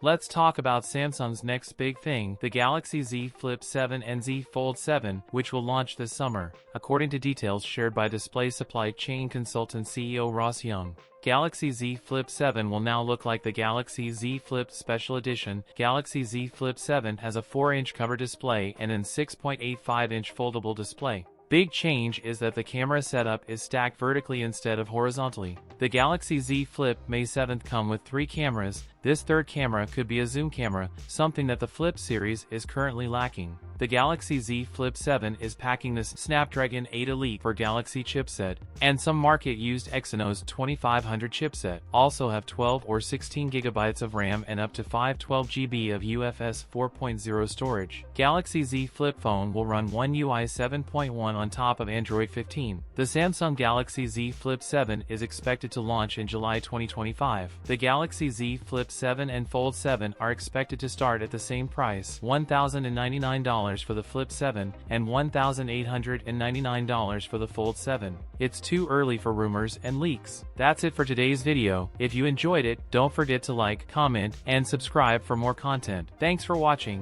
Let's talk about Samsung's next big thing, the Galaxy Z Flip 7 and Z Fold 7, which will launch this summer, according to details shared by display supply chain consultant CEO Ross Young. Galaxy Z Flip 7 will now look like the Galaxy Z Flip Special Edition. Galaxy Z Flip 7 has a 4-inch cover display and an 6.85-inch foldable display. Big change is that the camera setup is stacked vertically instead of horizontally. The Galaxy Z Flip May 7th come with 3 cameras. This third camera could be a zoom camera, something that the Flip series is currently lacking. The Galaxy Z Flip 7 is packing this Snapdragon 8 Elite for Galaxy chipset, and some market-used Exynos 2500 chipset. Also have 12 or 16 GB of RAM and up to 512 GB of UFS 4.0 storage. Galaxy Z Flip phone will run One UI 7.1 on top of Android 15. The Samsung Galaxy Z Flip 7 is expected to launch in July 2025. The Galaxy Z Flip 7 and Fold 7 are expected to start at the same price, $1,099 for the Flip 7 and $1,899 for the Fold 7. It's too early for rumors and leaks. That's it for today's video. If you enjoyed it, don't forget to like, comment, and subscribe for more content. Thanks for watching.